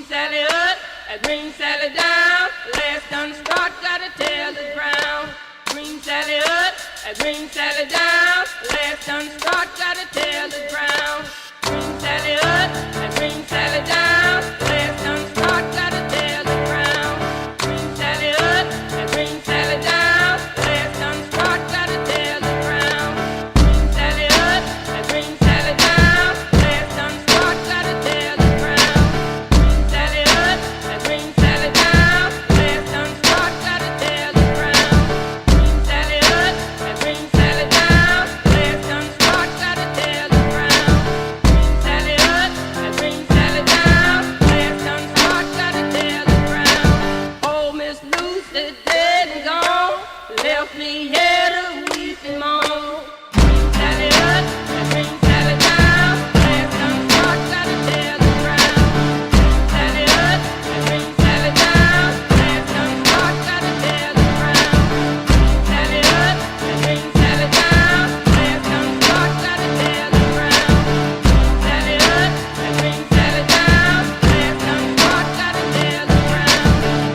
Sally up, and green Sally down. Last done start, gotta tell the ground. Green Sally up, and green Sally down. Last done start, gotta tell the ground. Green Sally up, and green Sally down. Last done start, gotta tell the ground. Green Sally up, and green Sally down. Last done start, gotta tell the ground. Green Sally up, and green Sally down. Last done start, gotta tell the ground. Green Sally up, and green Sally down. Last done start, gotta tell the ground. Green Sally up, and green Sally down. Last done start, gotta tell the ground. Green Sally up, and green Sally down. Last done start, gotta tell the ground. Oh, Miss Lucy dead and gone, left me here to weep and moan. Green Sally up, and green Sally down. Last done start, gotta tell the ground. Green Sally up, and green Sally down. Last done start, gotta tell the ground. Green Sally up, and green Sally down. Last done start, gotta tell the ground. Green Sally up, and green Sally down. Last done start, gotta tell the ground.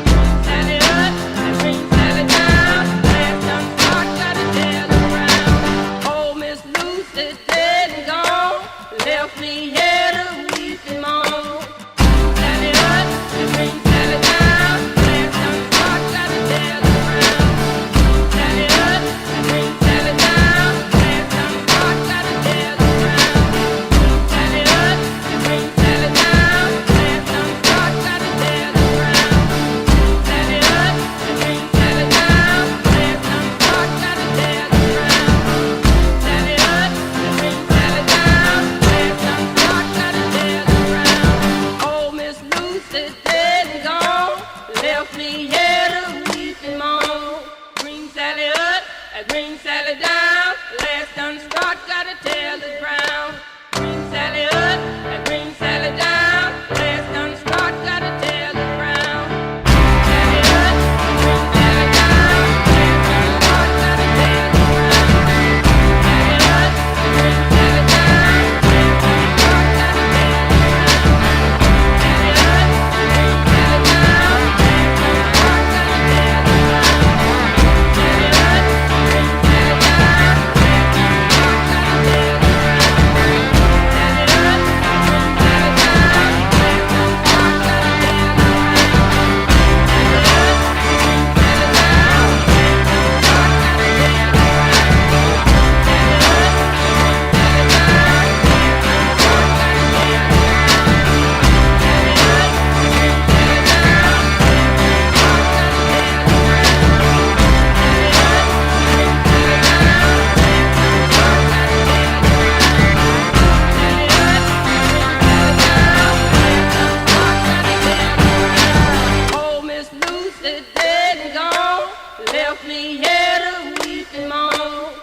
Green Sally up, and green Sally down. Last done start, gotta tell the ground. Oh, Miss Lucy dead and gone, left me here to weep and moan. Green Sally up, and green Sally down. Last done start, gotta tell the ground. Green Sally up, and green Sally down. Last done start, gotta tell the ground. Green Sally up, and green Sally down. Last done start, gotta tell the ground. Green Sally up, and green Sally down. Last done start, gotta tell the ground. Green Sally up, and green Sally down. Last done start, gotta tell the ground. Oh, Miss Lucy dead and gone, left me here to weep and moan. Green Sally up, and green Sally down. Last done start, gotta tell the ground. Green Sally up, and green Sally down. Last done start, gotta tell the ground. Green Sally up, and green Sally down. Last done start, gotta tell the ground. Green Sally up, and green Sally down. Last done start, gotta tell the ground. Green Sally up, and green Sally down. Last done start, gotta tell the ground. Green Sally up, and green Sally down. Last done start, gotta tell the ground. Sally up, and green Sally down. Last done start, gotta tell the ground. Sally up, and green Sally down. Last done start, gotta tell the ground. Sally up, and green Sally down. Last done start, gotta tell the ground. Sally up, and green Sally down. Last done start, gotta tell the ground. Sally up, and green Sally down. Last done start, gotta tell the ground. Sally up, and green Sally down. Last done start, gotta tell the ground. Oh, Miss Lucy dead and gone, left me here to weep and moan.